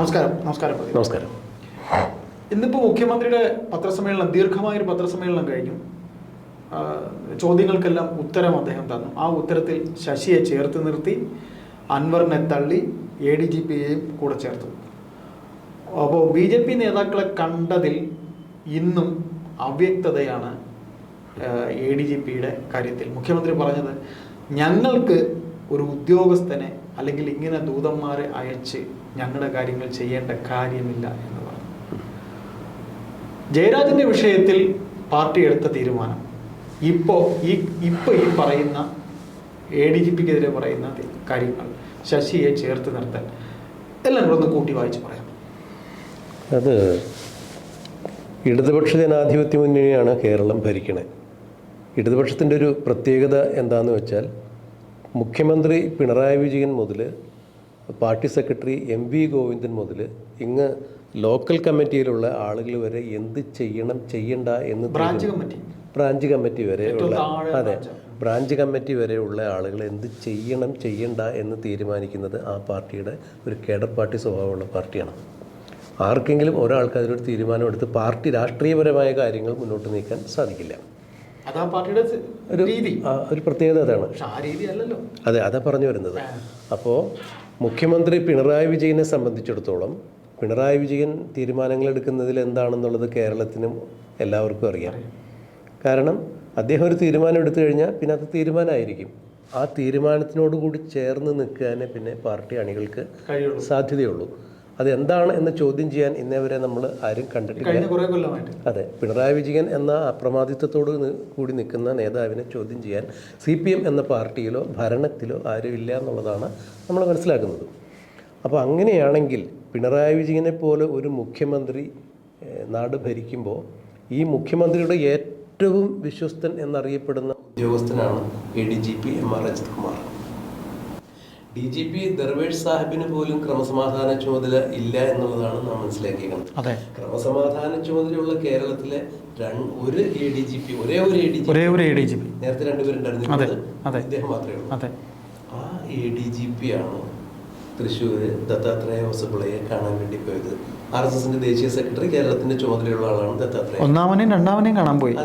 നമസ്കാരം. നമസ്കാരം. നമസ്കാരം. ഇന്നിപ്പോൾ മുഖ്യമന്ത്രിയുടെ പത്രസമ്മേളനം, ദീർഘമായൊരു പത്രസമ്മേളനം കഴിഞ്ഞു. ചോദ്യങ്ങൾക്കെല്ലാം ഉത്തരം അദ്ദേഹം തന്നു. ആ ഉത്തരത്തിൽ ശശിയെ ചേർത്ത് നിർത്തി, അൻവറിനെ തള്ളി, ADGPയെയും കൂടെ ചേർത്തു. അപ്പോൾ BJP നേതാക്കളെ കണ്ടതിൽ ഇന്നും അവ്യക്തതയാണ് ADGPയുടെ കാര്യത്തിൽ. മുഖ്യമന്ത്രി പറഞ്ഞത്, ഞങ്ങൾക്ക് ഒരു ഉദ്യോഗസ്ഥനെ അല്ലെങ്കിൽ ഇങ്ങനെ ദൂതന്മാരെ അയച്ച് ഞങ്ങളുടെ കാര്യങ്ങൾ ചെയ്യേണ്ട കാര്യമില്ല എന്ന് പറഞ്ഞു. ജയരാജന്റെ വിഷയത്തിൽ പാർട്ടി എടുത്ത തീരുമാനം ഇപ്പോൾ ഈ പറയുന്ന ADGPക്കെതിരെ പറയുന്ന കാര്യങ്ങൾ, ശശിയെ ചേർത്ത് നിർത്താൻ, എല്ലാം കൂടെ ഒന്ന് കൂട്ടി വായിച്ച് പറയാം. അത് ഇടതുപക്ഷ ജനാധിപത്യ മുന്നണിയാണ് കേരളം ഭരിക്കണേ. ഇടതുപക്ഷത്തിൻ്റെ ഒരു പ്രത്യേകത എന്താണെന്ന് വെച്ചാൽ, മുഖ്യമന്ത്രി പിണറായി വിജയൻ മുതൽ പാർട്ടി സെക്രട്ടറി MV ഗോവിന്ദൻ മുതൽ ഇങ്ങ് ലോക്കൽ കമ്മിറ്റിയിലുള്ള ആളുകൾ വരെ എന്ത് ചെയ്യണം ചെയ്യണ്ട എന്ന് ബ്രാഞ്ച് കമ്മിറ്റി വരെയുള്ള ബ്രാഞ്ച് കമ്മിറ്റി വരെയുള്ള ആളുകൾ എന്ത് ചെയ്യണം ചെയ്യണ്ട എന്ന് തീരുമാനിക്കുന്നത് ആ പാർട്ടിയുടെ ഒരു കേഡർ പാർട്ടി സ്വഭാവമുള്ള പാർട്ടിയാണ്. ആർക്കെങ്കിലും ഒരാൾക്ക് അതിനൊരു തീരുമാനമെടുത്ത് പാർട്ടി രാഷ്ട്രീയപരമായ കാര്യങ്ങൾ മുന്നോട്ട് നീക്കാൻ സാധിക്കില്ല. ഒരു പ്രത്യേകത അതാണ്. അതെ, അതാ പറഞ്ഞു വരുന്നത്. അപ്പോൾ മുഖ്യമന്ത്രി പിണറായി വിജയനെ സംബന്ധിച്ചിടത്തോളം, പിണറായി വിജയൻ തീരുമാനങ്ങൾ എടുക്കുന്നതിൽ എന്താണെന്നുള്ളത് കേരളത്തിനും എല്ലാവർക്കും അറിയാം. കാരണം അദ്ദേഹം ഒരു തീരുമാനം എടുത്തു കഴിഞ്ഞാൽ പിന്നെ അത് തീരുമാനമായിരിക്കും. ആ തീരുമാനത്തിനോട് കൂടി ചേർന്ന് നിൽക്കാനേ പിന്നെ പാർട്ടി അണികൾക്ക് സാധ്യതയുള്ളൂ. അതെന്താണ് എന്ന് ചോദ്യം ചെയ്യാൻ ഇന്നേവരെ നമ്മൾ ആരും കണ്ടിട്ടില്ല. അതെ, പിണറായി വിജയൻ എന്ന അപ്രമാദിത്വത്തോട് കൂടി നിൽക്കുന്ന നേതാവിനെ ചോദ്യം ചെയ്യാൻ CPM എന്ന പാർട്ടിയിലോ ഭരണത്തിലോ ആരും ഇല്ല എന്നുള്ളതാണ് നമ്മൾ മനസ്സിലാക്കുന്നത്. അപ്പോൾ അങ്ങനെയാണെങ്കിൽ പിണറായി വിജയനെ പോലെ ഒരു മുഖ്യമന്ത്രി നാട് ഭരിക്കുമ്പോൾ ഈ മുഖ്യമന്ത്രിയുടെ ഏറ്റവും വിശ്വസ്തൻ എന്നറിയപ്പെടുന്ന ഉദ്യോഗസ്ഥനാണ് ADGP MR Ajith Kumar. DGP Darvesh സാഹിബിന് പോലും ക്രമസമാധാന ചുമതല ഇല്ല എന്നുള്ളതാണ് നാം മനസ്സിലാക്കിയത്. ക്രമസമാധാന ചുമതലയുള്ള കേരളത്തിലെ ഒരു ADGP, ഒരേ ഒരു ADGP, നേരത്തെ രണ്ടുപേരുണ്ടായിരുന്നു, അദ്ദേഹം മാത്രമേ ഉള്ളൂ. ആ ADGP ആണ് തൃശ്ശൂർ ദത്താത്രേയ ഹോസ്പിറ്റലിനെ കാണാൻ വേണ്ടി പോയത്. RSSന്റെ ദേശീയ സെക്രട്ടറി, കേരളത്തിന്റെ ചുമതലയുള്ള ആളാണ് ദത്താത്രേയ. ഒന്നാമനെയും രണ്ടാമനെയും കാണാൻ പോയി.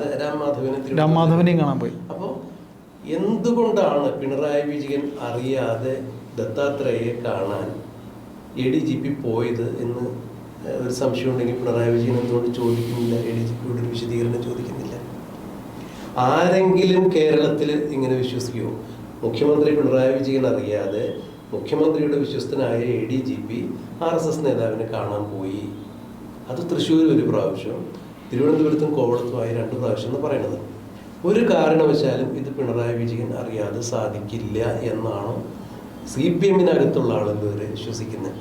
രാംമാധവനെയും കാണാൻ പോയി. അപ്പോൾ എന്തുകൊണ്ടാണ് പിണറായി വിജയൻ അറിയാതെ ദത്താത്രേയെ കാണാൻ ADGP പോയത് എന്ന് ഒരു സംശയം ഉണ്ടെങ്കിൽ പിണറായി വിജയൻ എന്തുകൊണ്ട് ചോദിക്കുന്നില്ല? ADGPയോട് ഒരു വിശദീകരണം ചോദിക്കുന്നില്ല? ആരെങ്കിലും കേരളത്തിൽ ഇങ്ങനെ വിശ്വസിക്കുമോ? മുഖ്യമന്ത്രി പിണറായി വിജയൻ അറിയാതെ മുഖ്യമന്ത്രിയുടെ വിശ്വസ്തനായ ADGP RSS നേതാവിനെ കാണാൻ പോയി. അത് തൃശ്ശൂർ ഒരു പ്രാവശ്യം, തിരുവനന്തപുരത്തും കോവളത്തുമായി 2 പ്രാവശ്യം എന്ന് പറയുന്നത്. ഒരു കാരണവശാലും ഇത് പിണറായി വിജയൻ അറിയാതെ സാധിക്കില്ല എന്നാണ് CPMനകത്തുള്ള ആളുകൾ വരെ വിശ്വസിക്കുന്നത്.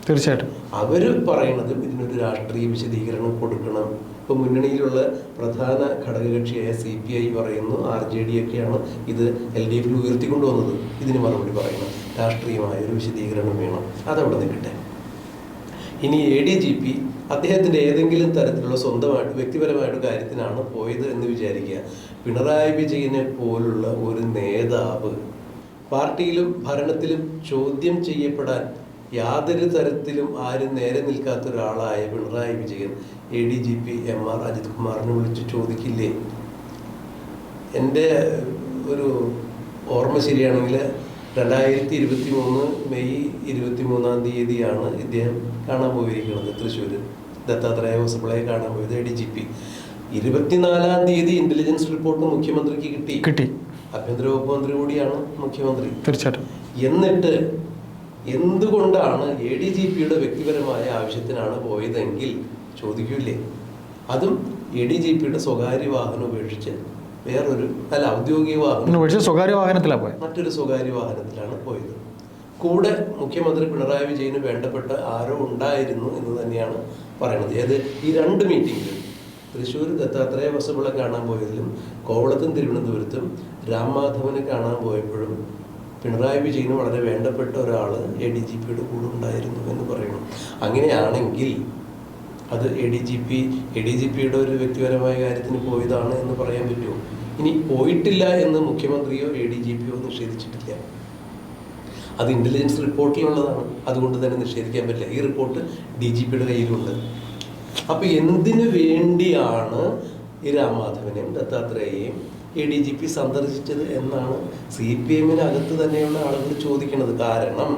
തീർച്ചയായിട്ടും അവർ പറയുന്നതും ഇതിനൊരു രാഷ്ട്രീയ വിശദീകരണം കൊടുക്കണം. ഇപ്പോൾ മുന്നണിയിലുള്ള പ്രധാന ഘടകകക്ഷിയായ CPI പറയുന്നു, RJD ഒക്കെയാണ് ഇത് LDFൽ ഉയർത്തിക്കൊണ്ടുവന്നത്. ഇതിന് മറുപടി പറയണം, രാഷ്ട്രീയമായ ഒരു വിശദീകരണം വേണം. അതവിടെ നിൽക്കട്ടെ. ഇനി ADGP അദ്ദേഹത്തിൻ്റെ ഏതെങ്കിലും തരത്തിലുള്ള സ്വന്തമായിട്ട് വ്യക്തിപരമായിട്ട് കാര്യത്തിനാണ് പോയത് എന്ന് വിചാരിക്കുക. പിണറായി വിജയനെ പോലുള്ള ഒരു നേതാവ് പാർട്ടിയിലും ഭരണത്തിലും ചോദ്യം ചെയ്യപ്പെടാൻ യാതൊരു തരത്തിലും ആരും നേരെ നിൽക്കാത്ത ഒരാളായ പിണറായി വിജയൻ ADGP MR അജിത് കുമാറിനെ വിളിച്ച് ചോദിക്കില്ലേ? എൻ്റെ ഒരു ഓർമ്മ ശരിയാണെങ്കിൽ 2023 മെയ് 23 ഇദ്ദേഹം കാണാൻ പോയിരിക്കുന്നത് തൃശ്ശൂർ ദത്താത്രേയ ഹോസ്പിറ്റലിനെ കാണാൻ പോയത് ADGP. 24 ഇന്റലിജൻസ് റിപ്പോർട്ട് മുഖ്യമന്ത്രിക്ക് കിട്ടി. ആഭ്യന്തര വകുപ്പ് മന്ത്രി കൂടിയാണ് മുഖ്യമന്ത്രി. തീർച്ചയായിട്ടും. എന്നിട്ട് എന്തുകൊണ്ടാണ് ADGPയുടെ വ്യക്തിപരമായ ആവശ്യത്തിനാണ് പോയതെങ്കിൽ ചോദിക്കൂലേ? അതും ADGPയുടെ സ്വകാര്യ വാഹനം ഉപേക്ഷിച്ച് ഔദ്യോഗിക വാഹനം സ്വകാര്യ വാഹനത്തിലാണ് പോയത്. മറ്റൊരു സ്വകാര്യ വാഹനത്തിലാണ് പോയത്. കൂടെ മുഖ്യമന്ത്രി പിണറായി വിജയന് വേണ്ടപ്പെട്ട ആരോ ഉണ്ടായിരുന്നു എന്ന് തന്നെയാണ് പറയുന്നത്. ഈ 2 മീറ്റിങ്ങിലും, തൃശ്ശൂർ ദത്താത്രേയ ഹോസ്പിറ്റലിനെ കാണാൻ പോയതിലും കോവളത്തും തിരുവനന്തപുരത്തും രാംമാധവനെ കാണാൻ പോയപ്പോഴും പിണറായി വിജയന് വളരെ വേണ്ടപ്പെട്ട ഒരാൾ ADGPയുടെ കൂടെ ഉണ്ടായിരുന്നു എന്ന് പറയുന്നു. അങ്ങനെയാണെങ്കിൽ അത് ADGPയുടെ ഒരു വ്യക്തിപരമായ കാര്യത്തിന് പോയതാണ് എന്ന് പറയാൻ പറ്റുമോ? ഇനി പോയിട്ടില്ല എന്ന് മുഖ്യമന്ത്രിയോ ADGPയോ നിഷേധിച്ചിട്ടില്ല. അത് ഇന്റലിജൻസ് റിപ്പോർട്ടിലുള്ളതാണ്, അതുകൊണ്ട് തന്നെ നിഷേധിക്കാൻ പറ്റില്ല. ഈ റിപ്പോർട്ട് DGPയുടെ കയ്യിലുണ്ട്. അപ്പൊ എന്തിനു വേണ്ടിയാണ് ഈ രാംമാധവനെയും ദത്താത്രേയെയും ADGP സന്ദർശിച്ചത് എന്നാണ് CPM-നകത്ത് തന്നെയുള്ള ആളുകൾ ചോദിക്കുന്നത്. കാരണം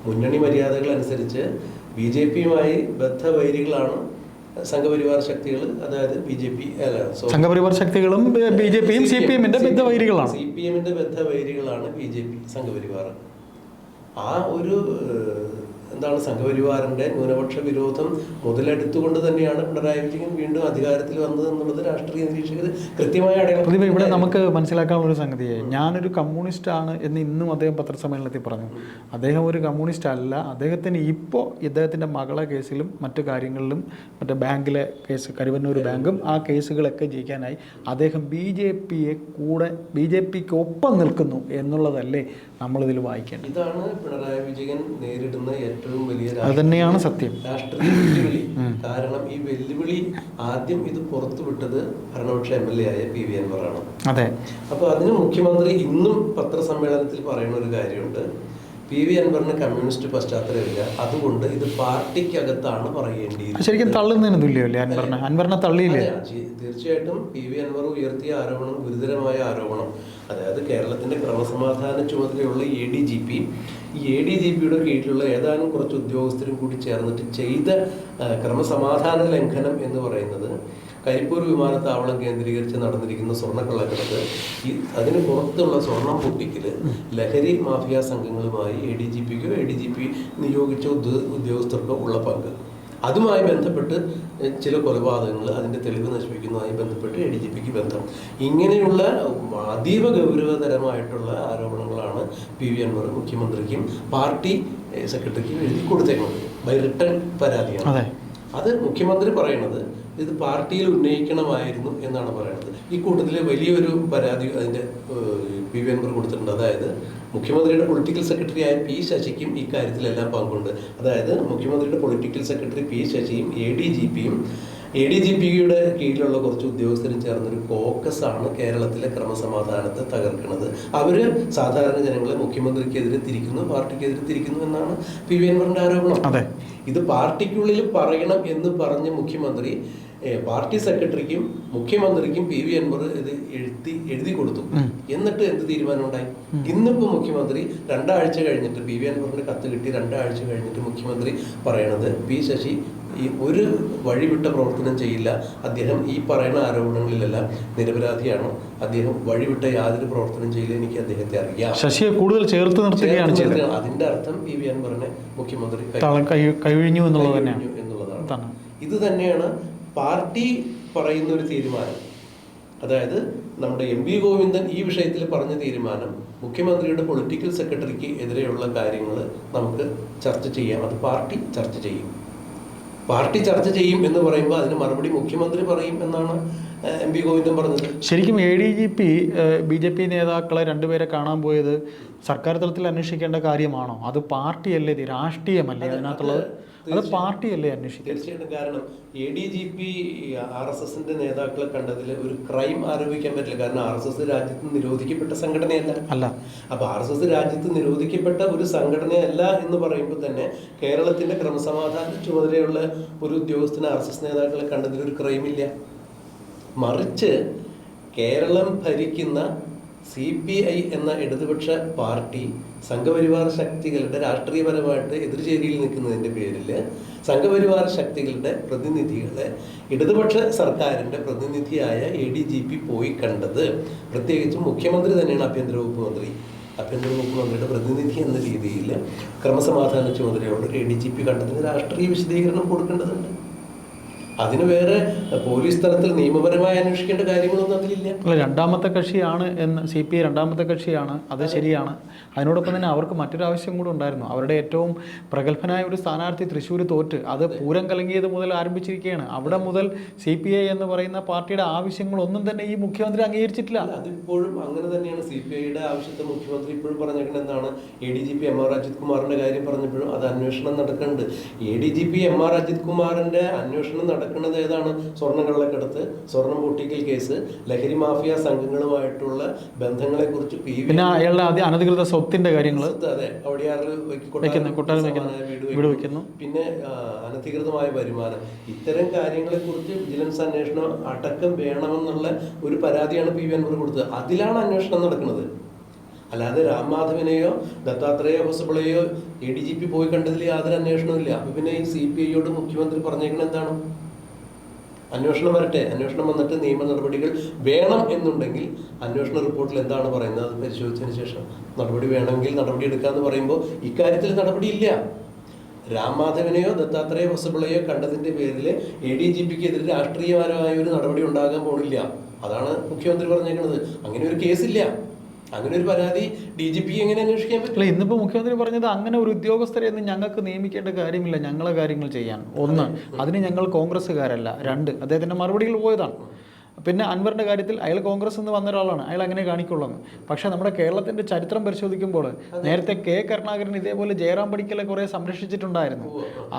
മുന്നണി മര്യാദകൾ അനുസരിച്ച് BJP-യുമായി ബദ്ധവൈരികളാണ് സംഘപരിവാർ ശക്തികൾ, അതായത് സംഘപരിവാർ ശക്തികളും BJP-യും CPM-ന്റെ ബദ്ധവൈരികളാണ്. CPM-ന്റെ ബദ്ധവൈരികളാണ് BJP സംഘപരിവാർ. ആ ഒരു എന്താണ് സംഘപരിവാറിന്റെ ന്യൂനപക്ഷ വിരോധം മുതലെടുത്തുകൊണ്ട് തന്നെയാണ് പിണറായി വിജയൻ വീണ്ടും അധികാരത്തിൽ വന്നത് എന്നുള്ളത് രാഷ്ട്രീയ നിരീക്ഷകർ കൃത്യമായ അടയാളം. ഇവിടെ നമുക്ക് മനസ്സിലാക്കാനുള്ള ഒരു സംഗതിയെ, ഞാനൊരു കമ്മ്യൂണിസ്റ്റ് ആണ് എന്ന് ഇന്നും അദ്ദേഹം പത്രസമ്മേളനത്തിൽ പറഞ്ഞു. അദ്ദേഹം ഒരു കമ്മ്യൂണിസ്റ്റ് അല്ല. അദ്ദേഹത്തിന് ഇപ്പോൾ ഇദ്ദേഹത്തിൻ്റെ മകളെ കേസിലും മറ്റു കാര്യങ്ങളിലും മറ്റേ ബാങ്കിലെ കേസ്, കരുവന്നൂർ ബാങ്കും ആ കേസുകളൊക്കെ ജയിക്കാനായി അദ്ദേഹം BJPക്ക് ഒപ്പം നിൽക്കുന്നു എന്നുള്ളതല്ലേ നമ്മളിതിൽ വായിക്കേണ്ടത്. ഇതാണ് പിണറായി വിജയൻ നേരിടുന്ന ഏറ്റവും വലിയ അതന്നെയാണ് സത്യം രാഷ്ട്രീയ വെല്ലുവിളി. കാരണം ഈ വെല്ലുവിളി ആദ്യം ഇത് പുറത്തുവിട്ടത് ഭരണപക്ഷ MLA ആയ PV അൻവറാണ്. അതെ. അപ്പൊ അതിന് മുഖ്യമന്ത്രി ഇന്നും പത്രസമ്മേളനത്തിൽ പറയുന്ന ഒരു കാര്യമുണ്ട്, PV അൻവറിന് കമ്മ്യൂണിസ്റ്റ് പശ്ചാത്തലമില്ല, അതുകൊണ്ട് ഇത് പാർട്ടിക്കകത്താണ് പറയേണ്ടിയിരുന്നത്. ശരിക്കും തള്ളുന്നതിന് തുല്യമല്ലേ അൻവറിനെ തള്ളിയില്ലേ? തീർച്ചയായിട്ടും PV അൻവർ ഉയർത്തിയ ആരോപണം ഗുരുതരമായ ആരോപണം. അതായത് കേരളത്തിന്റെ ക്രമസമാധാന ചുമതലയുള്ള ADGP, ഈ ADGPയുടെ കീഴിലുള്ള ഏതാനും കുറച്ച് ഉദ്യോഗസ്ഥരും കൂടി ചേർന്നിട്ട് ചെയ്ത ക്രമസമാധാന ലംഘനം എന്ന് പറയുന്നത് കരിപ്പൂർ വിമാനത്താവളം കേന്ദ്രീകരിച്ച് നടന്നിരിക്കുന്ന സ്വർണ്ണക്കള്ളക്കടത്ത്, അതിന് പുറത്തുള്ള സ്വർണം പൊട്ടിക്കല്, ലഹരി മാഫിയ സംഘങ്ങളുമായി ADGPക്കോ ADGP നിയോഗിച്ച ഉദ്യോഗസ്ഥർക്കോ ഉള്ള പങ്ക്, അതുമായി ബന്ധപ്പെട്ട് ചില കൊലപാതകങ്ങൾ, അതിൻ്റെ തെളിവ് നശിപ്പിക്കുന്നതുമായി ബന്ധപ്പെട്ട് ADGPക്ക് ബന്ധം, ഇങ്ങനെയുള്ള അതീവ ഗൗരവതരമായിട്ടുള്ള ആരോപണങ്ങളാണ് PV അൻവർ മുഖ്യമന്ത്രിക്കും പാർട്ടി സെക്രട്ടറിക്കും എഴുതി കൊടുത്തേക്കുന്നത്. ബൈ റിട്ടേൺ പരാതിയാണ്. അത് മുഖ്യമന്ത്രി പറയുന്നത് ഇത് പാർട്ടിയിൽ ഉന്നയിക്കണമായിരുന്നു എന്നാണ് പറയുന്നത്. ഈ കൂട്ടത്തിൽ വലിയൊരു പരാതി അതിൻ്റെ PV അൻവർ കൊടുത്തിട്ടുണ്ട്. അതായത് മുഖ്യമന്ത്രിയുടെ പൊളിറ്റിക്കൽ സെക്രട്ടറി ആയ P ശശിക്കും ഈ കാര്യത്തിലെല്ലാം പങ്കുണ്ട്. അതായത് മുഖ്യമന്ത്രിയുടെ പൊളിറ്റിക്കൽ സെക്രട്ടറി P ശശിയും ADGPയുടെ കീഴിലുള്ള കുറച്ച് ഉദ്യോഗസ്ഥരും ചേർന്നൊരു കോക്കസാണ് കേരളത്തിലെ ക്രമസമാധാനത്തെ തകർക്കുന്നത്. അവര് സാധാരണ ജനങ്ങളെ മുഖ്യമന്ത്രിക്കെതിരെ തിരിക്കുന്നു, പാർട്ടിക്കെതിരെ തിരിക്കുന്നു എന്നാണ് PV അൻവറിന്റെ ആരോപണം. ഇത് പാർട്ടിക്കുള്ളിൽ പറയണം എന്ന് പറഞ്ഞ മുഖ്യമന്ത്രി പാർട്ടി സെക്രട്ടറിക്കും മുഖ്യമന്ത്രിക്കും PV അൻവർ ഇത് എഴുതി കൊടുത്തു. എന്നിട്ട് എന്ത് തീരുമാനം ഉണ്ടായി? ഇന്നിപ്പോ മുഖ്യമന്ത്രി 2 ആഴ്ച കഴിഞ്ഞിട്ട്, PV അൻവറിന്റെ കത്ത് കിട്ടി 2 ആഴ്ച കഴിഞ്ഞിട്ട് മുഖ്യമന്ത്രി പറയണത് P ശശി ഈ ഒരു വഴിവിട്ട പ്രവർത്തനം ചെയ്യില്ല, അദ്ദേഹം ഈ പറയുന്ന ആരോപണങ്ങളിലെല്ലാം നിരപരാധിയാണ്, അദ്ദേഹം വഴിവിട്ട യാതൊരു പ്രവർത്തനം ചെയ്യില്ല, എനിക്ക് അദ്ദേഹത്തെ അറിയാം. ശശിയെ കൂടുതൽ ചേർത്ത് നിർത്തുകയാണ് ചെയ്തത്. അതിന്റെ അർത്ഥം PV അൻവറിനെ മുഖ്യമന്ത്രി കഴിഞ്ഞു എന്നുള്ളതാണ്. ഇത് തന്നെയാണ് പാർട്ടി പറയുന്ന ഒരു തീരുമാനം. അതായത് നമ്മുടെ MP ഗോവിന്ദൻ ഈ വിഷയത്തിൽ പറഞ്ഞ തീരുമാനം, മുഖ്യമന്ത്രിയുടെ പൊളിറ്റിക്കൽ സെക്രട്ടറിക്ക് എതിരെയുള്ള കാര്യങ്ങൾ നമുക്ക് ചർച്ച ചെയ്യാം, അത് പാർട്ടി ചർച്ച ചെയ്യും. പാർട്ടി ചർച്ച ചെയ്യും എന്ന് പറയുമ്പോൾ അതിന് മറുപടി മുഖ്യമന്ത്രി പറയും എന്നാണ് MP ഗോവിന്ദൻ പറഞ്ഞത്. ശരിക്കും ADGP BJP നേതാക്കളെ 2 പേരെ കാണാൻ പോയത് സർക്കാർ തലത്തിൽ അന്വേഷിക്കേണ്ട കാര്യമാണോ? അത് പാർട്ടിയല്ലേ, രാഷ്ട്രീയമല്ലേ അതിനകത്തുള്ളത്? അത് പാർട്ടിയല്ലേ അന്വേഷിക്കുക? തീർച്ചയായിട്ടും. കാരണം ADGP RSSന്റെ നേതാക്കളെ കണ്ടതിൽ ഒരു ക്രൈം ആരോപിക്കാൻ പറ്റില്ല. കാരണം RSS രാജ്യത്ത് നിരോധിക്കപ്പെട്ട സംഘടനയല്ല. അപ്പൊ RSS രാജ്യത്ത് നിരോധിക്കപ്പെട്ട ഒരു സംഘടനയല്ല എന്ന് പറയുമ്പോൾ തന്നെ കേരളത്തിന്റെ ക്രമസമാധാന ചുമതലയുള്ള ഒരു ഉദ്യോഗസ്ഥന് RSS നേതാക്കളെ കണ്ടതിൽ ഒരു ക്രൈം ഇല്ല. മറിച്ച് കേരളം ഭരിക്കുന്ന CPI എന്ന ഇടതുപക്ഷ പാർട്ടി സംഘപരിവാർ ശക്തികളുടെ രാഷ്ട്രീയപരമായിട്ട് എതിർചേരിയിൽ നിൽക്കുന്നതിൻ്റെ പേരിൽ സംഘപരിവാർ ശക്തികളുടെ പ്രതിനിധികളെ ഇടതുപക്ഷ സർക്കാരിൻ്റെ പ്രതിനിധിയായ ADGP പോയി കണ്ടത്, പ്രത്യേകിച്ചും മുഖ്യമന്ത്രി തന്നെയാണ് ആഭ്യന്തര വകുപ്പ് മന്ത്രി. ആഭ്യന്തര വകുപ്പ് മന്ത്രിയുടെ പ്രതിനിധി എന്ന രീതിയിൽ ക്രമസമാധാന ചുമതലയോട് ADGP കണ്ടതിന് രാഷ്ട്രീയ വിശദീകരണം കൊടുക്കേണ്ടതുണ്ട്. അതിന് വേറെ പോലീസ് തലത്തിൽ നിയമപരമായി അന്വേഷിക്കേണ്ട കാര്യങ്ങളൊന്നും അതിലില്ല. അല്ല, രണ്ടാമത്തെ കക്ഷിയാണ് എന്ന് CPI രണ്ടാമത്തെ കക്ഷിയാണ്, അത് ശരിയാണ്. അതിനോടൊപ്പം തന്നെ അവർക്ക് മറ്റൊരു ആവശ്യം കൂടെ ഉണ്ടായിരുന്നു. അവരുടെ ഏറ്റവും പ്രഗത്ഭനായ ഒരു സ്ഥാനാർത്ഥി തൃശ്ശൂർ തോറ്റ്, അത് പൂരം കലങ്ങിയത് മുതൽ ആരംഭിച്ചിരിക്കുകയാണ്. അവിടെ മുതൽ CPI എന്ന് പറയുന്ന പാർട്ടിയുടെ ആവശ്യങ്ങളൊന്നും തന്നെ ഈ മുഖ്യമന്ത്രി അംഗീകരിച്ചിട്ടില്ല. അതിപ്പോഴും അങ്ങനെ തന്നെയാണ്. CPIയുടെ ആവശ്യത്തെ മുഖ്യമന്ത്രി ഇപ്പോഴും പറഞ്ഞേക്കുന്നത് എന്താണ്? ADGP MR അജിത് കുമാറിന്റെ കാര്യം പറഞ്ഞപ്പോഴും അത് അന്വേഷണം നടക്കുന്നുണ്ട്. ADGP MR അജിത് കുമാറിന്റെ അന്വേഷണം നടക്കുന്നത് ഏതാണ്? സ്വർണ്ണ കള്ളക്കടത്ത്, സ്വർണം പൊട്ടിക്കൽ കേസ്, ലഹരി മാഫിയ സംഘങ്ങളുമായിട്ടുള്ള ബന്ധങ്ങളെ കുറിച്ച് പിന്നെ അയാളുടെ അനധികൃത സ്വത്തിന്റെ കാര്യങ്ങൾ, അതെ, ഒടിയാറിൽ വീട് വെക്കുന്നു, പിന്നെ അനധികൃതമായ വരുമാനം, ഇത്തരം കാര്യങ്ങളെ കുറിച്ച് വിജിലൻസ് അന്വേഷണം അടക്കം വേണമെന്നുള്ള ഒരു പരാതിയാണ് പി വി അൻവർ കൊടുത്തത്. അതിലാണ് അന്വേഷണം നടക്കുന്നത്. അല്ലാതെ രാം മാധവനെയോ ദത്താത്രേയ ഹൊസബിളെയോ ADGP പോയി കണ്ടതിൽ യാതൊരു അന്വേഷണവും ഇല്ല. അപ്പൊ പിന്നെ ഈ CPIയോട് മുഖ്യമന്ത്രി പറഞ്ഞേക്കുന്നത് എന്താണ്? അന്വേഷണം വരട്ടെ, അന്വേഷണം വന്നിട്ട് നിയമ നടപടികൾ വേണം എന്നുണ്ടെങ്കിൽ അന്വേഷണ റിപ്പോർട്ടിൽ എന്താണ് പറയുന്നത് അത് പരിശോധിച്ചതിന് ശേഷം നടപടി വേണമെങ്കിൽ നടപടി എടുക്കാന്ന് പറയുമ്പോൾ ഇക്കാര്യത്തിൽ നടപടിയില്ല. രാം മാധവനെയോ ദത്താത്രേയ ഹൊസബിളെയോ കണ്ടതിന്റെ പേരിൽ ADGPക്കെതിരെ രാഷ്ട്രീയപരമായ ഒരു നടപടി ഉണ്ടാകാൻ പോണില്ല. അതാണ് മുഖ്യമന്ത്രി പറഞ്ഞേക്കുന്നത്. അങ്ങനെ ഒരു കേസില്ല, അങ്ങനെ ഒരു പരാതി DGP എങ്ങനെ അന്വേഷിക്കാൻ പറ്റില്ല? ഇന്നിപ്പോ മുഖ്യമന്ത്രി പറഞ്ഞത് അങ്ങനെ ഒരു ഉദ്യോഗസ്ഥരെയൊന്നും ഞങ്ങൾക്ക് നിയമിക്കേണ്ട കാര്യമില്ല, ഞങ്ങളെ കാര്യങ്ങൾ ചെയ്യാൻ. ഒന്ന്, അതിന് ഞങ്ങൾ കോൺഗ്രസ്സുകാരല്ല. രണ്ട്, അദ്ദേഹത്തിന്റെ മറുപടികൾ പോയതാണ്. പിന്നെ അൻവറിന്റെ കാര്യത്തിൽ അയാൾ കോൺഗ്രസ് നിന്ന് വന്ന ഒരാളാണ്, അയാൾ അങ്ങനെ കാണിക്കുള്ളൂ. പക്ഷെ നമ്മുടെ കേരളത്തിന്റെ ചരിത്രം പരിശോധിക്കുമ്പോൾ നേരത്തെ K. കരുണാകരൻ ഇതേപോലെ ജയറാം പടിക്കലെ കുറെ സംരക്ഷിച്ചിട്ടുണ്ടായിരുന്നു.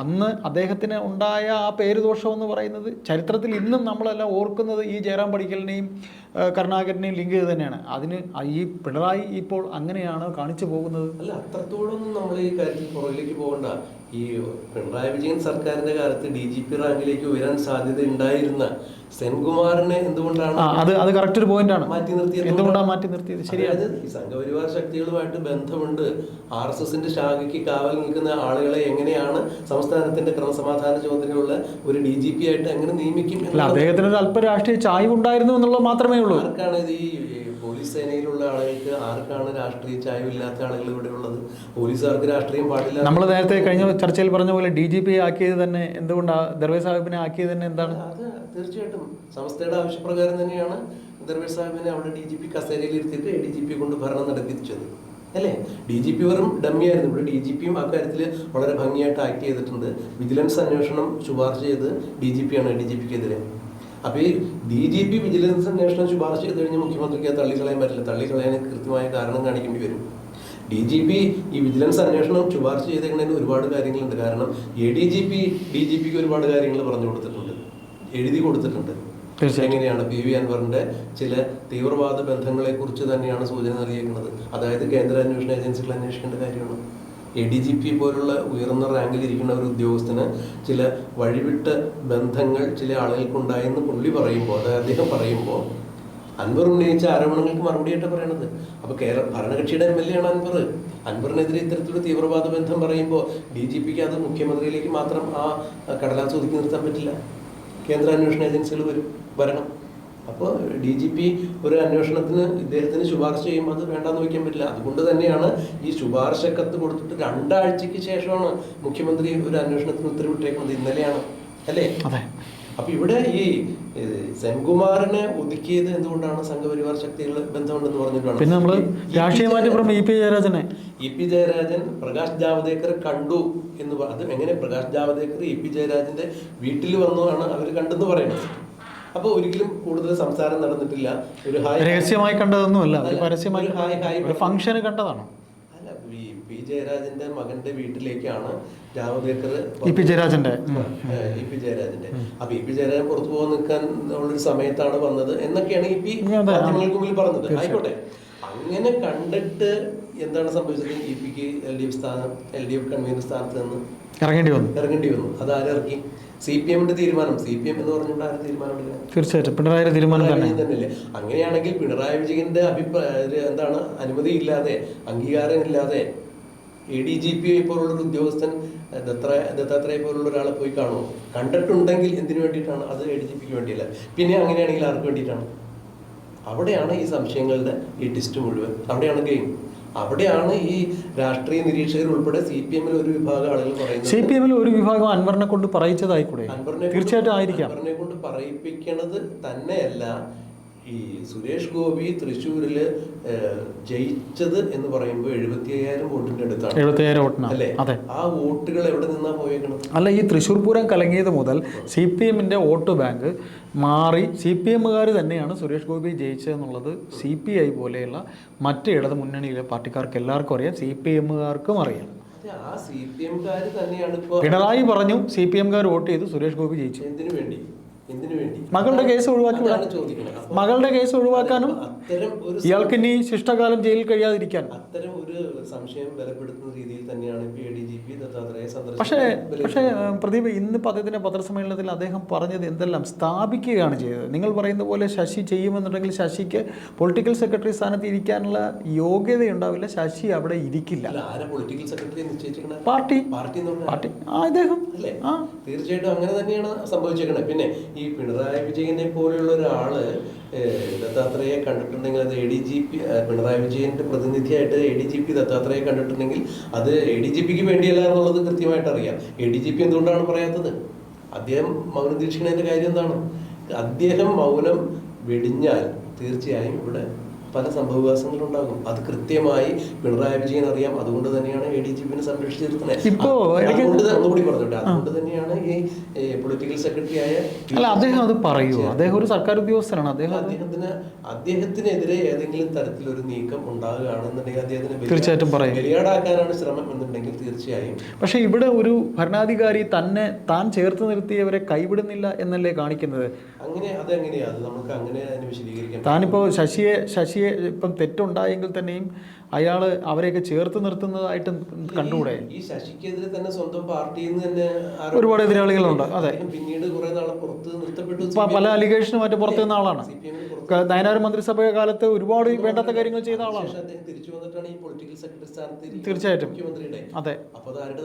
അന്ന് അദ്ദേഹത്തിന് ഉണ്ടായ ആ പേരുദോഷം എന്ന് പറയുന്നത് ചരിത്രത്തിൽ ഇന്നും നമ്മളെല്ലാം ഓർക്കുന്നത് ഈ ജയറാം പടിക്കലിനെയും കരുണാകരനെയും ലിങ്ക് ചെയ്ത് തന്നെയാണ്. അതിന് ഈ പിണറായി ഇപ്പോൾ അങ്ങനെയാണ് കാണിച്ചു പോകുന്നത്. അല്ല, അത്രത്തോളം നമ്മൾ ഈ കാര്യത്തിൽ പുറകിലേക്ക് പോകണ്ട. ഈ പിണറായി വിജയൻ സർക്കാരിന്റെ കാലത്ത് DGP റാങ്കിലേക്ക് ഉയരാൻ സാധ്യത ഉണ്ടായിരുന്ന സെൻകുമാറിനെ എന്തുകൊണ്ടാണ് അത് കറക്റ്റ് ഒരു പോയിന്റാണ് മാറ്റി നിർത്തിയത്? എന്തുകൊണ്ടാണ് മാറ്റി നിർത്തിയത്? ശരിയാണ്. ഈ സംഘപരിവാർ ശക്തികളുമായിട്ട് ബന്ധമുണ്ട്, RSSന്റെ ശാഖയ്ക്ക് കാവൽ നിൽക്കുന്ന ആളുകളെ എങ്ങനെയാണ് സംസ്ഥാനത്തിന്റെ ക്രമസമാധാന ചുമതലയുള്ള ഒരു DGP ആയിട്ട് എങ്ങനെ നിയമിക്കും? അദ്ദേഹത്തിന് ഒരു അല്പ രാഷ്ട്രീയ ചായ്വ് ഉണ്ടായിരുന്നു എന്നുള്ളത് മാത്രമേ ഉള്ളൂ. ആർക്കാണ് ഈ പോലീസ് സേനയിലുള്ള ആളുകൾക്ക്, ആർക്കാണ് രാഷ്ട്രീയ ചായ്വില്ലാത്ത ആളുകൾ ഇവിടെ ഉള്ളത്? പോലീസുകാർക്ക് രാഷ്ട്രീയം പാടില്ല. നമ്മൾ നേരത്തെ കഴിഞ്ഞ ചർച്ചയിൽ പറഞ്ഞ പോലെ DGP ആക്കിയത് തന്നെ എന്തുകൊണ്ടാണ്, ദർവേസ് സാഹിബിനെ ആക്കിയത് തന്നെ എന്താണ്? അത് തീർച്ചയായിട്ടും സംസ്ഥയുടെ ആവശ്യപ്രകാരം തന്നെയാണ് ദർവേസ് സാഹിബിനെ അവിടെ DGP കസേരയിൽ ഇരുത്തിയിട്ട് ADGP കൊണ്ട് ഭരണം നടത്തിച്ചത്, അല്ലേ? DGP വെറും ഡമ്മിയായിരുന്നു. ഇവിടെ DGPയും ആ കാര്യത്തിൽ വളരെ ഭംഗിയായിട്ട് ആക്ട് ചെയ്തിട്ടുണ്ട്. വിജിലൻസ് അന്വേഷണം ശുപാർശ ചെയ്ത് DGPയാണ് ADGPക്കെതിരെ. അപ്പോൾ ഈ DGP വിജിലൻസ് അന്വേഷണം ശുപാർശ ചെയ്ത് കഴിഞ്ഞാൽ മുഖ്യമന്ത്രിക്ക് തള്ളിക്കളയാൻ പറ്റില്ല. തള്ളിക്കളയാൻ കൃത്യമായ കാരണം കാണിക്കേണ്ടി വരും. DGP ഈ വിജിലൻസ് അന്വേഷണം ശുപാർശ ചെയ്തേക്കുന്നതിന് ഒരുപാട് കാര്യങ്ങളുണ്ട്. കാരണം DGPക്ക് ഒരുപാട് കാര്യങ്ങൾ പറഞ്ഞു കൊടുത്തിട്ടുണ്ട്, എഴുതി കൊടുത്തിട്ടുണ്ട്. എങ്ങനെയാണ് PV അൻവറിന്റെ ചില തീവ്രവാദ ബന്ധങ്ങളെ കുറിച്ച് തന്നെയാണ് സൂചന നൽകിയിരിക്കുന്നത്. അതായത് കേന്ദ്ര അന്വേഷണ ഏജൻസികൾ അന്വേഷിക്കേണ്ട കാര്യമാണ്. ADGP പോലുള്ള ഉയർന്ന റാങ്കിലിരിക്കുന്ന ഒരു ഉദ്യോഗസ്ഥന് ചില വഴിവിട്ട ബന്ധങ്ങൾ ചില ആളുകൾക്കുണ്ടായെന്ന് പുള്ളി പറയുമ്പോൾ, അതായത് അദ്ദേഹം പറയുമ്പോൾ അൻവർ ഉന്നയിച്ച ആരോപണങ്ങൾക്ക് മറുപടിയായിട്ട് പറയണത്. അപ്പൊ ഭരണകക്ഷിയുടെ MLA ആണ് അൻവർ. അൻവറിനെതിരെ ഇത്തരത്തിലുള്ള തീവ്രവാദ ബന്ധം പറയുമ്പോൾ DGPക്ക് അത് മുഖ്യമന്ത്രിയിലേക്ക് മാത്രം ആ കടലാസ് ഒതുക്കി നിർത്താൻ പറ്റില്ല. കേന്ദ്ര അന്വേഷണ ഏജൻസികൾ വരണം. അപ്പോൾ DGP ഒരു അന്വേഷണത്തിന് ഇദ്ദേഹത്തിന് ശുപാർശ ചെയ്യുമ്പോൾ അത് വേണ്ടാന്ന് വയ്ക്കാൻ പറ്റില്ല. അതുകൊണ്ട് തന്നെയാണ് ഈ ശുപാർശ കത്ത് കൊടുത്തിട്ട് 2 ആഴ്ചയ്ക്ക് ശേഷമാണ് മുഖ്യമന്ത്രി ഒരു അന്വേഷണത്തിന് ഉത്തരവിട്ടേക്കുന്നത്. ഇന്നലെയാണ്, അല്ലേ? അപ്പൊ ഇവിടെ ഈ സെൻകുമാറിനെ ഒതുക്കിയത് എന്തുകൊണ്ടാണ്? സംഘപരിവാർ ശക്തികൾ ബന്ധമുണ്ടെന്ന് പറഞ്ഞിട്ടാണ്. പിന്നെ നമ്മള് രാഷ്ട്രീയമായിട്ട് EP ജയരാജൻ പ്രകാശ് ജാവദേക്കറെ കണ്ടു എന്ന് അത് എങ്ങനെ? പ്രകാശ് ജാവദേക്കർ EP ജയരാജന്റെ വീട്ടിൽ വന്നതാണ് അവർ കണ്ടെന്ന് പറയുന്നത്. അപ്പൊ ഒരിക്കലും കൂടുതൽ സംസാരം നടന്നിട്ടില്ല. ഒരു രഹസ്യമായി കണ്ടതൊന്നുമല്ല, പരസ്യമായി ഒരു ഫംഗ്ഷന് കണ്ടതാണ്. അല്ല, EP ജയരാജന്റെ മകന്റെ വീട്ടിലേക്കാണ് ജാവദേക്കർ EP ജയരാജന്റെ. അപ്പൊ EP ജയരാജൻ പുറത്തു പോകാൻ നിൽക്കാൻ ഉള്ളൊരു സമയത്താണ് വന്നത് എന്നൊക്കെയാണ് EP മാധ്യമങ്ങൾക്ക് മുമ്പിൽ പറഞ്ഞത്. ആയിക്കോട്ടെ, അങ്ങനെ കണ്ടിട്ട് എന്താണ് സംഭവിച്ചത്? EPക്ക് LDF കൺവീനർ സ്ഥാനത്ത് നിന്ന് ഇറങ്ങേണ്ടി വന്നു. അത് ആരിറക്കി? CPMന്റെ തീരുമാനം. CPM എന്ന് പറഞ്ഞുകൊണ്ട് ആരും തീരുമാനം എടുക്കണം? തീർച്ചയായിട്ടും പിണറായി തീരുമാനം തന്നെയല്ലേ? അങ്ങനെയാണെങ്കിൽ പിണറായി വിജയന്റെ എന്താണ് അനുമതി ഇല്ലാതെ, അംഗീകാരം ഇല്ലാതെ ADGP പോലുള്ളൊരു ഉദ്യോഗസ്ഥൻ ദത്താത്രേയ പോലുള്ള ഒരാളെ പോയി കാണുമോ? കണ്ടിട്ടുണ്ടെങ്കിൽ എന്തിനു വേണ്ടിയിട്ടാണ്? അത് ADGPക്ക് വേണ്ടിയല്ല. പിന്നെ അങ്ങനെയാണെങ്കിൽ ആർക്ക് വേണ്ടിയിട്ടാണ്? അവിടെയാണ് ഈ സംശയങ്ങളുടെ ഈ ടിസ്റ്റ് മുഴുവൻ. അവിടെയാണ് ഗെയിം. അവിടെയാണ് ഈ രാഷ്ട്രീയ നിരീക്ഷകർ ഉൾപ്പെടെ CPMൽ ഒരു വിഭാഗം ആളുകൾ പറയുന്നത്. CPMൽ ഒരു വിഭാഗം അൻവറിനെ കൊണ്ട് പറയിച്ചതായിക്കൂടെ? തീർച്ചയായിട്ടും ആയിരിക്കാം. അൻവറിനെ കൊണ്ട് പറയിപ്പിക്കണത് തന്നെയല്ല. ഈ സുരേഷ് ഗോപി തൃശ്ശൂരില് ജയിച്ചത് എന്ന് പറയുമ്പോൾ 75,000 വോട്ടിന്റെ അടുത്താണ്. 75,000 വോട്ടിനാണ്, അല്ലേ? ആ വോട്ടുകൾ എവിടെ നിന്നാ പോയേക്കണം? അല്ല, ഈ തൃശ്ശൂർ പൂരം കലങ്ങിയത് മുതൽ CPMന്റെ വോട്ട് ബാങ്ക് മാറി CPMകാർ തന്നെയാണ് സുരേഷ് ഗോപി ജയിച്ചതെന്നുള്ളത് CPI പോലെയുള്ള മറ്റ് ഇടത് മുന്നണിയിലെ പാർട്ടിക്കാർക്ക് എല്ലാവർക്കും അറിയാം, CPMകാർക്കും അറിയാം. ആ CPM-കാർ തന്നെയാണ് ഇപ്പോൾ. പിണറായി പറഞ്ഞു CPM-കാർ വോട്ട് ചെയ്തു, സുരേഷ് ഗോപി ജയിച്ചു. എന്തിനു വേണ്ടി? മകളുടെ കേസ് ഒഴിവാക്കി മകളുടെ കേസ് ഒഴിവാക്കാനും ഇയാൾക്ക് ഇനി ശിഷ്ടകാലം ജയിലിൽ കഴിയാതിരിക്കാൻ. അത്തരം ഒരു സംശയം ബലപ്പെടുത്തുന്ന രീതിയിൽ തന്നെയാണ് ADGP ദത്താത്രേയ സന്ദർശനം. പക്ഷേ പ്രദീപ്, ഇന്ന് അദ്ദേഹത്തിന്റെ പത്രസമ്മേളനത്തിൽ അദ്ദേഹം പറഞ്ഞത് എന്തെല്ലാം സ്ഥാപിക്കുകയാണ് ചെയ്തത്. നിങ്ങൾ പറയുന്ന പോലെ ശശി ചെയ്യുമെന്നുണ്ടെങ്കിൽ ശശിക്ക് പൊളിറ്റിക്കൽ സെക്രട്ടറി സ്ഥാനത്ത് ഇരിക്കാനുള്ള യോഗ്യതയുണ്ടാവില്ല. ശശി അവിടെ ഇരിക്കില്ല. പൊളിറ്റിക്കൽ സെക്രട്ടറി നിശ്ചയിച്ചിരിക്കുന്നത് പാർട്ടി. അദ്ദേഹം തീർച്ചയായിട്ടും അങ്ങനെ തന്നെയാണ് സംഭവിച്ചേക്കണേ. പിന്നെ ഈ പിണറായി വിജയനെ പോലെയുള്ള ഒരാള് ദത്താത്രേയെ കണ്ടിട്ടുണ്ടെങ്കിൽ അത് ADGP, പിണറായി വിജയന്റെ പ്രതിനിധിയായിട്ട് ADGP ദത്താത്രേയെ കണ്ടിട്ടുണ്ടെങ്കിൽ അത് ADGPക്ക് വേണ്ടിയല്ല എന്നുള്ളത് കൃത്യമായിട്ട് അറിയാം. ADGP എന്തുകൊണ്ടാണ് പറയാത്തത്? അദ്ദേഹം മൗനം ദീക്ഷിക്കുന്നതിന്റെ കാര്യം എന്താണ്? അദ്ദേഹം മൗനം വെടിഞ്ഞാൽ തീർച്ചയായും ഇവിടെ പല സംഭവവികാസങ്ങളുണ്ടാകും. അത് കൃത്യമായി പിണറായി വിജയൻ അറിയാം. അതുകൊണ്ട് തന്നെയാണ് ADGP-നെ സംരക്ഷിച്ചു നിർത്തുന്നത്. ഒന്നുകൂടി പറഞ്ഞോട്ടെ, അതുകൊണ്ട് തന്നെയാണ് ഈ പൊളിറ്റിക്കൽ സെക്രട്ടറി ആയ അദ്ദേഹം അത് പറയൂ. അദ്ദേഹം ഒരു സർക്കാർ ഉദ്യോഗസ്ഥനാണ്. അദ്ദേഹത്തിനെതിരെ ഏതെങ്കിലും തരത്തിലൊരു നീക്കം ഉണ്ടാകുകയാണെന്നുണ്ടെങ്കിൽ അദ്ദേഹത്തിന് തീർച്ചയായിട്ടും പറയും. ബലിയാടാക്കാനാണ് ശ്രമം എന്നുണ്ടെങ്കിൽ തീർച്ചയായും. പക്ഷെ ഇവിടെ ഒരു ഭരണാധികാരി താൻ ചേർത്ത് നിർത്തിയവരെ കൈവിടുന്നില്ല എന്നല്ലേ കാണിക്കുന്നത്? അതെങ്ങനെയാ? അത് നമുക്ക് അങ്ങനെ അതിനെ വിശദീകരിക്കാം. താനിപ്പോ ശശിയെ ഇപ്പം തെറ്റുണ്ടായെങ്കിൽ തന്നെയും അയാൾ അവരെയൊക്കെ ചേർത്ത് നിർത്തുന്നതായിട്ട് കണ്ടുകൂടെ? ഈ ശശിക്കെതിരെ തന്നെ സ്വന്തം പാർട്ടിയിൽ നിന്ന് തന്നെ ഒരുപാട് എതിരാളികളുണ്ട്. അതെ, പിന്നീട് കുറെ നാളെ പുറത്ത് നിർത്തപ്പെട്ടു. പല അലിഗേഷനും മറ്റു പുറത്തു നിന്ന ആളാണ്. നയനാർ മന്ത്രിസഭ കാലത്ത് ഒരുപാട് വേണ്ടാത്ത കാര്യങ്ങൾ ചെയ്ത ആളാണ്. തിരിച്ചു വന്നിട്ടാണ് ഈ പൊളിറ്റിക്കൽ സെക്രട്ടറി സ്ഥാനത്ത് തീർച്ചയായിട്ടും മുഖ്യമന്ത്രിയുടെ. അതെ. അപ്പൊ അതാരുടെ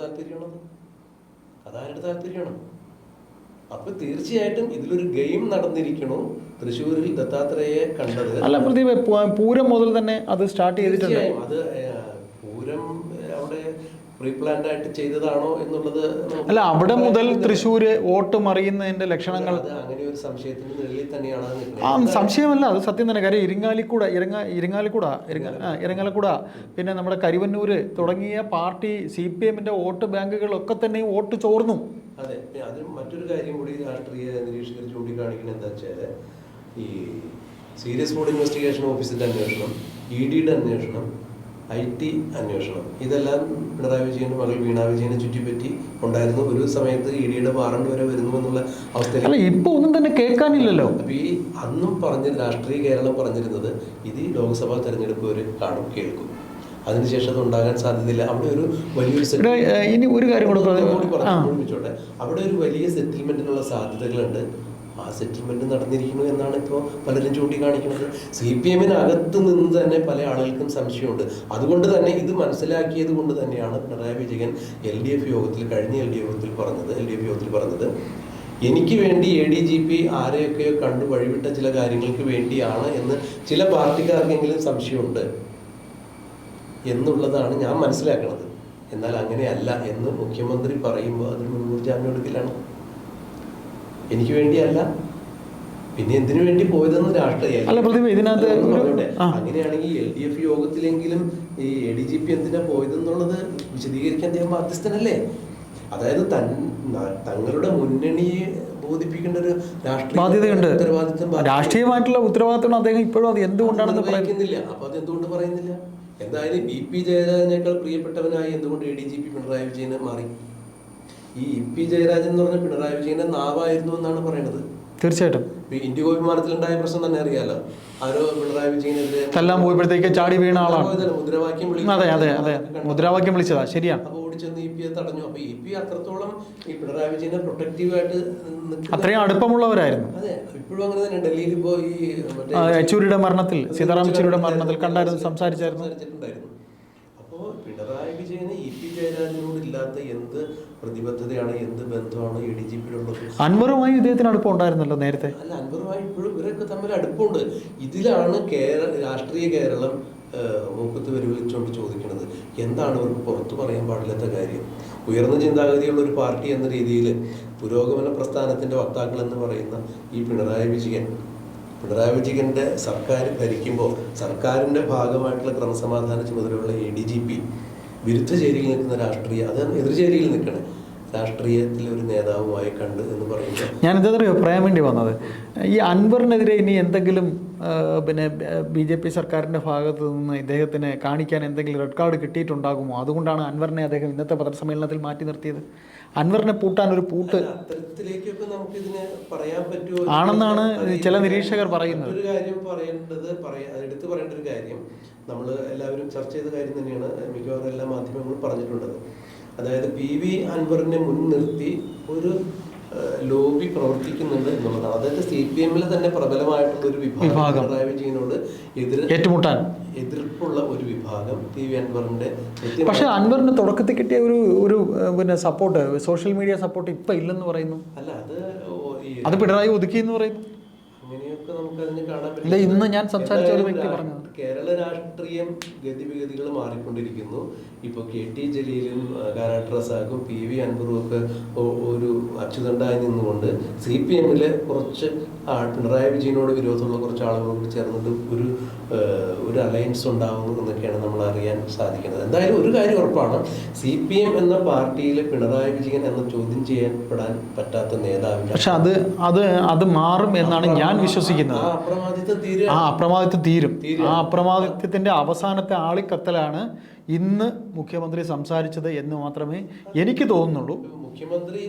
താല്പര്യമാണ്? അപ്പൊ തീർച്ചയായിട്ടും ഇതിലൊരു ഗെയിം നടന്നിരിക്കണോ? തൃശ്ശൂരിൽ ദത്താത്രേയെ കണ്ടത് അല്ല പ്രദീപ്, പൂരം മുതൽ തന്നെ അത് സ്റ്റാർട്ട് ചെയ്തിട്ടുണ്ട്. അത് പൂരം അവിടെ പ്രീപ്ലാൻഡ് ആയിട്ട് ചെയ്തതാണോ എന്നുള്ളത് അല്ല, അവിടെ മുതൽ തൃശ്ശൂര് വോട്ട് മറിയുന്നതിന്റെ ലക്ഷണങ്ങൾ അങ്ങനെ ഒരു സംശയത്തിന്റെ നിഴലിൽ തന്നെയാണ്. സംശയമല്ല, അത് സത്യം തന്നെ. കാര്യം ഇരങ്ങാലക്കുട പിന്നെ നമ്മുടെ കരുവന്നൂര് തുടങ്ങിയ പാർട്ടി CPM-ന്റെ വോട്ട് ബാങ്കുകളൊക്കെ തന്നെ വോട്ട് ചോർന്നു. അതെ, അതിന് മറ്റൊരു കാര്യം കൂടി രാഷ്ട്രീയ നിരീക്ഷകർ ചൂണ്ടിക്കാണിക്കുന്നത് എന്താ വെച്ചാല്, ഈ സീരിയസ് ഫ്രോഡ് ഇൻവെസ്റ്റിഗേഷൻ ഓഫീസിന്റെ അന്വേഷണം, ED-യുടെ അന്വേഷണം, IT അന്വേഷണം, ഇതെല്ലാം പിണറായി വിജയന്റെ മകൾ വീണ വിജയനെ ചുറ്റിപ്പറ്റി ഉണ്ടായിരുന്നു. ഒരു സമയത്ത് ED-യുടെ വാറണ്ട് വരെ വരുന്നു എന്നുള്ള അവസ്ഥയിൽ ഇപ്പൊ ഒന്നും തന്നെ കേൾക്കാനില്ലല്ലോ. അപ്പൊ ഈ അന്നും രാഷ്ട്രീയ കേരളം പറഞ്ഞിരുന്നത് ഇത് ഈ ലോക്സഭാ തെരഞ്ഞെടുപ്പ് വരെ കാണും, കേൾക്കും, അതിനുശേഷം അത് ഉണ്ടാകാൻ സാധ്യതയില്ല. അവിടെ ഒരു വലിയൊരു ഇനി ഒരു കാര്യം കൂടെ ഓർമ്മിച്ചോട്ടെ, അവിടെ ഒരു വലിയ സെറ്റിൽമെന്റിനുള്ള സാധ്യതകളുണ്ട്. ആ സെറ്റിൽമെന്റ് നടന്നിരിക്കുന്നു എന്നാണ് ഇപ്പോൾ പലരും ചൂണ്ടിക്കാണിക്കുന്നത്. CPM-നകത്ത് നിന്ന് തന്നെ പല ആളുകൾക്കും സംശയമുണ്ട്. അതുകൊണ്ട് തന്നെ ഇത് മനസ്സിലാക്കിയത് കൊണ്ട് തന്നെയാണ് പിണറായി വിജയൻ കഴിഞ്ഞ LDF യോഗത്തിൽ പറഞ്ഞത് എനിക്ക് വേണ്ടി ADGP ആരെയൊക്കെയോ കണ്ടു വഴിവിട്ട ചില കാര്യങ്ങൾക്ക് വേണ്ടിയാണ് എന്ന് ചില പാർട്ടിക്കാർക്കെങ്കിലും സംശയമുണ്ട് എന്നുള്ളതാണ് ഞാൻ മനസ്സിലാക്കുന്നത്. എന്നാൽ അങ്ങനെയല്ല എന്ന് മുഖ്യമന്ത്രി പറയുമ്പോൾ അത് മുൻകൂർ ജാമ്യം എടുക്കലാണ്. എനിക്ക് വേണ്ടിയല്ല, പിന്നെ എന്തിനു വേണ്ടി പോയതെന്ന് രാഷ്ട്രീയ അങ്ങനെയാണെങ്കിൽ LDF യോഗത്തിലെങ്കിലും ഈ ADGP എന്തിനാ പോയതെന്നുള്ളത് വിശദീകരിക്കാൻ അദ്ദേഹം ബാധ്യസ്ഥനല്ലേ? അതായത് തങ്ങളുടെ മുന്നണിയെ ബോധിപ്പിക്കേണ്ട ഒരു ബാധ്യതയുണ്ട്, രാഷ്ട്രീയമായിട്ടുള്ള ഉത്തരവാദിത്തം അദ്ദേഹം ഇപ്പോഴും അത് എന്തുകൊണ്ടാണെന്ന് പറയുന്നില്ല. അപ്പൊ അത് എന്തുകൊണ്ട് പറയുന്നില്ല? എന്തായാലും BP ജയരാജനേക്കാൾ പ്രിയപ്പെട്ടവനായി എന്തുകൊണ്ട് ADGP പിണറായി വിജയന് മാറി? ഈ EP ജയരാജൻ എന്ന് പറഞ്ഞ പിണറായി വിജയന്റെ നാവായിരുന്നു എന്നാണ് പറയുന്നത്. തീർച്ചയായിട്ടും ഇൻഡിഗോ വിമാനത്തിലുണ്ടായ പ്രശ്നം തന്നെ അറിയാലോ. ആരോ പിണറായി വിജയനെതിരെ എല്ലാം പോയപ്പോഴത്തേക്ക് ചാടി വീണ ആളാണ്. മുദ്രാവാക്യം വിളിച്ചതാ, ശരിയാണ്. അപ്പൊ ഓടിച്ചെന്ന് EP തടഞ്ഞു. അപ്പൊ EP അത്രത്തോളം ഈ പിണറായി വിജയനെ പ്രൊട്ടക്റ്റീവായിട്ട് അത്രയും അടുപ്പമുള്ളവരായിരുന്നു. അതെ, ഇപ്പോഴും അങ്ങനെ തന്നെ. ഡൽഹിയിൽ ഇപ്പോ ഈ യെച്ചൂരിയുടെ മരണത്തിൽ, സീതാറാം യെച്ചൂരിയുടെ മരണത്തിൽ കണ്ടായിരുന്നു, സംസാരിച്ചിട്ടുണ്ടായിരുന്നു. അപ്പോ പിണറായി വിജയന് EP ജയരാജനോട് ഇല്ലാത്ത എന്ത് പ്രതിബദ്ധതയാണ്, എന്ത് ബന്ധമാണ് ADGP-യിലുള്ളത്? അൻവറുമായി ഇദ്ദേഹത്തിന് അടുപ്പം ഉണ്ടായിരുന്നല്ലോ നേരത്തെ. അല്ല, അൻവറുമായി ഇപ്പോഴും ഇവരൊക്കെ തമ്മിൽ അടുപ്പമുണ്ട്. ഇതിലാണ് രാഷ്ട്രീയ കേരളം മൂക്കത്ത് വെല്ലുവിളിച്ചുകൊണ്ട് ചോദിക്കുന്നത്, എന്താണ് ഇവർക്ക് പുറത്തു പറയാൻ പാടില്ലാത്ത കാര്യം? ഉയർന്ന ചിന്താഗതിയുള്ള ഒരു പാർട്ടി എന്ന രീതിയിൽ പുരോഗമന പ്രസ്ഥാനത്തിന്റെ വക്താക്കൾ എന്ന് പറയുന്ന ഈ പിണറായി വിജയന്റെ സർക്കാർ ഭരിക്കുമ്പോൾ സർക്കാരിന്റെ ഭാഗമായിട്ടുള്ള ക്രമസമാധാന ചുമതലയുള്ള ADGP വിരുദ്ധ ചേരിയിൽ നിൽക്കുന്ന എതിർചേരിയിൽ നിൽക്കണേ രാഷ്ട്രീയത്തിലെ ഒരു നേതാവുമായി കണ്ട് എന്ന് പറയുമ്പോൾ ഞാൻ എന്താ പറയാൻ വേണ്ടി വന്നത്, ഈ അൻവറിനെതിരെ ഇനി എന്തെങ്കിലും പിന്നെ BJP സർക്കാരിൻ്റെ ഭാഗത്ത് നിന്ന് ഇദ്ദേഹത്തിന് കാണിക്കാൻ എന്തെങ്കിലും റെഡ് കാർഡ് കിട്ടിയിട്ടുണ്ടാകുമോ? അതുകൊണ്ടാണ് അൻവറിനെ അദ്ദേഹം ഇന്നത്തെ പത്രസമ്മേളനത്തിൽ മാറ്റി നിർത്തിയത്. അൻവറിനെ പൂട്ടാൻ ഒരു പൂട്ട് അത്തരത്തിലേക്കൊക്കെ നമുക്ക് ഇതിനെ പറയാൻ പറ്റുമോ ആണെന്നാണ് ചില നിരീക്ഷകർ പറയുന്നത്. ഒരു കാര്യം എടുത്തു പറയേണ്ട ഒരു കാര്യം, നമ്മൾ എല്ലാവരും ചർച്ച ചെയ്ത കാര്യം തന്നെയാണ് മിക്കവാറും എല്ലാ മാധ്യമങ്ങളും പറഞ്ഞിട്ടുള്ളത്. അതായത് PV അൻവറിനെ മുൻനിർത്തി ഒരു ലോബി പ്രവർത്തിക്കുന്നുണ്ട് എന്നുള്ളതാണ്. അതായത് CPM-ൽ തന്നെ പ്രബലമായിട്ടുള്ള ഒരു വിഭാഗം പിണറായി വിജയനോട് എതിർപ്പുള്ള ഒരു വിഭാഗം PV അൻവറിന്റെ. പക്ഷെ അൻവറിന് തുടക്കത്തിൽ കിട്ടിയ ഒരു പിന്നെ സപ്പോർട്ട്, സോഷ്യൽ മീഡിയ സപ്പോർട്ട് ഇപ്പൊ ഇല്ലെന്ന് പറയുന്നു. അല്ല, അത് പിണറായി ഒതുക്കി എന്ന് പറയുന്നു. അങ്ങനെയൊക്കെ നമുക്ക് അതിന് കാണാൻ പറ്റില്ല. ഇന്ന് ഞാൻ സംസാരിച്ച ഒരു വ്യക്തി പറഞ്ഞത് കേരള രാഷ്ട്രീയം ഗതിവിഗതികൾ മാറിക്കൊണ്ടിരിക്കുന്നു. ഇപ്പോൾ KT ജലീലും കാരാട്ട് റസാഖും PV അൻവറും ഒക്കെ ഒരു അച്ചുതണ്ടായി നിന്നുകൊണ്ട് CPM-ലെ കുറച്ച് പിണറായി വിജയനോട് വിരോധമുള്ള കുറച്ച് ആളുകളോട് ചേർന്നിട്ട് ഒരു അലയൻസ് ഉണ്ടാകുന്നു എന്നൊക്കെയാണ് നമ്മൾ അറിയാൻ സാധിക്കുന്നത്. എന്തായാലും ഒരു കാര്യം ഉറപ്പാണ്, CPM എന്ന പാർട്ടിയിൽ പിണറായി വിജയൻ എന്ന ചോദ്യം ചെയ്യപ്പെടാൻ പറ്റാത്ത നേതാവില്ല. പക്ഷെ അത് മാറും എന്നാണ് ഞാൻ വിശ്വസിക്കുന്നത്. ആ അപ്രമാദിത്വം തീരും. ആ അപ്രമാദിത്വത്തിന്റെ അവസാനത്തെ ആളിക്കത്തലാണ് ഇന്ന് മുഖ്യമന്ത്രി സംസാരിച്ചത് എന്ന് മാത്രമേ എനിക്ക് തോന്നുന്നുള്ളൂ. മുഖ്യമന്ത്രി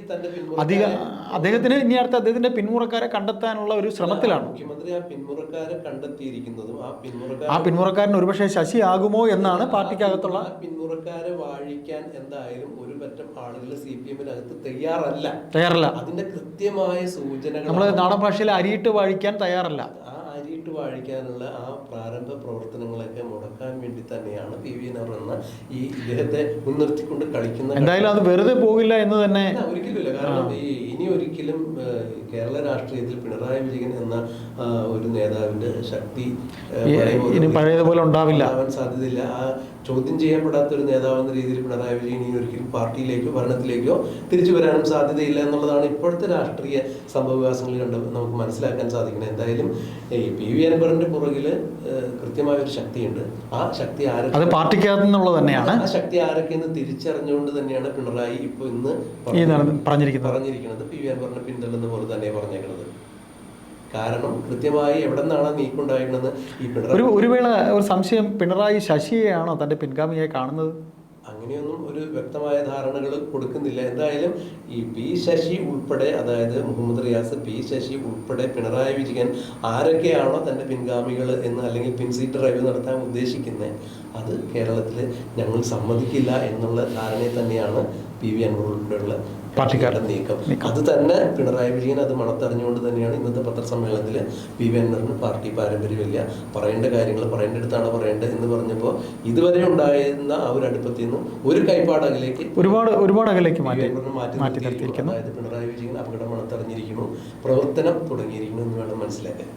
അദ്ദേഹത്തിന് ഇനി അടുത്ത അദ്ദേഹത്തിന്റെ പിന്മുറക്കാരെ കണ്ടെത്താനുള്ള ഒരു ശ്രമത്തിലാണ്. മുഖ്യമന്ത്രി ആ പിന്മുറക്കാരെ കണ്ടെത്തിയിരിക്കുന്നതും ആ പിന്മുറക്കാരൻ ഒരുപക്ഷെ ശശി ആകുമോ എന്നാണ് പാർട്ടിക്കകത്തുള്ള. പിന്മുറക്കാരെ വാഴിക്കാൻ എന്തായാലും ഒരു പറ്റം ആളുകൾ CPM-നകത്ത് തയ്യാറല്ല. അതിന്റെ കൃത്യമായ സൂചനകൾ നമ്മൾ നാടൻ ഭാഷയിൽ അരിയിട്ട് വാഴിക്കാൻ തയ്യാറല്ല. അരിയിട്ട് വാഴിക്കാനുള്ള ആ പ്രാരംഭ പ്രവർത്തനങ്ങളൊക്കെ മുടക്കാൻ വേണ്ടി തന്നെയാണ് PV അൻവർ എന്ന ഈ ഇദ്ദേഹത്തെ മുൻനിർത്തിക്കൊണ്ട് കളിക്കുന്ന. എന്തായാലും അത് വെറുതെ പോകില്ല എന്ന് തന്നെ ഒരിക്കലുമില്ല. കാരണം ഇനി ഒരിക്കലും കേരള രാഷ്ട്രീയത്തിൽ പിണറായി വിജയൻ എന്ന ഒരു നേതാവിന്റെ ശക്തി പഴയതുപോലെ ഉണ്ടാവില്ല, സാധ്യതയില്ല. ആ ചോദ്യം ചെയ്യപ്പെടാത്ത ഒരു നേതാവ് എന്ന രീതിയിൽ പിണറായി വിജയൻ ഇനി ഒരിക്കലും പാർട്ടിയിലേക്കോ ഭരണത്തിലേക്കോ തിരിച്ചു വരാനും സാധ്യതയില്ല എന്നുള്ളതാണ് ഇപ്പോഴത്തെ രാഷ്ട്രീയ സംഭവവികാസങ്ങളിൽ കണ്ട് നമുക്ക് മനസ്സിലാക്കാൻ സാധിക്കുന്നത്. എന്തായാലും PV അൻവറിന്റെ പുറകില് കൃത്യമായ ഒരു ശക്തിയുണ്ട്. ആ ശക്തി അത് പാർട്ടിക്കകത്തു നിന്നുള്ളത് തന്നെയാണ്. ആ ശക്തി ആരൊക്കെയെന്ന് തിരിച്ചറിഞ്ഞുകൊണ്ട് തന്നെയാണ് പിണറായി ഇപ്പൊ ഇന്ന് പറഞ്ഞിരിക്കുന്നത് PV അൻവറിനെ പിന്തള്ളുന്ന പോലെ തന്നെ പറഞ്ഞേക്കുന്നത്. കാരണം കൃത്യമായി എവിടെ നിന്നാണ് നീക്കുണ്ടായിരുന്നത് ഈ പിണറായി. ഒരു വേള ഒരു സംശയം, പിണറായി ശശിയെയാണോ തന്റെ പിൻഗാമിയായി കാണുന്നത്? അങ്ങനെയൊന്നും ഒരു വ്യക്തമായ ധാരണകൾ കൊടുക്കുന്നില്ല. എന്തായാലും ഈ ശശി ഉൾപ്പെടെ, അതായത് മുഹമ്മദ് റിയാസ്, ശശി ഉൾപ്പെടെ പിണറായി വിജയൻ ആരൊക്കെയാണോ തന്റെ പിൻഗാമികൾ എന്ന്, അല്ലെങ്കിൽ പിൻസീറ്റ് ഡ്രൈവ് നടത്താൻ ഉദ്ദേശിക്കുന്നത്, അത് കേരളത്തിൽ ഞങ്ങൾ സമ്മതിക്കില്ല എന്നുള്ള ധാരണയെ തന്നെയാണ് PV അൻവർ ഉൾപ്പെടെയുള്ള പാർട്ടിക്കാരുടെ നീക്കം. അത് തന്നെ പിണറായി വിജയൻ അത് മണത്തറിഞ്ഞുകൊണ്ട് തന്നെയാണ് ഇന്നത്തെ പത്രസമ്മേളനത്തിൽ PV അൻവറിന് പാർട്ടി പാരമ്പര്യമില്ല, പറയേണ്ട കാര്യങ്ങൾ പറയേണ്ടടുത്താണ് പറയേണ്ടത് എന്ന് പറഞ്ഞപ്പോൾ ഇതുവരെ ഉണ്ടായിരുന്ന ആ ഒരു അടുപ്പത്തിൽ നിന്ന് ഒരു കൈപ്പാടകലേക്ക് ഒരുപാട് അകലേക്ക് മാറ്റി നിർത്തിയിരിക്കുന്നു. അതായത് പിണറായി വിജയൻ അപകടം മണത്തറിഞ്ഞിരിക്കുന്നു, പ്രവർത്തനം തുടങ്ങിയിരിക്കുന്നു എന്ന് വേണം മനസ്സിലാക്കാൻ.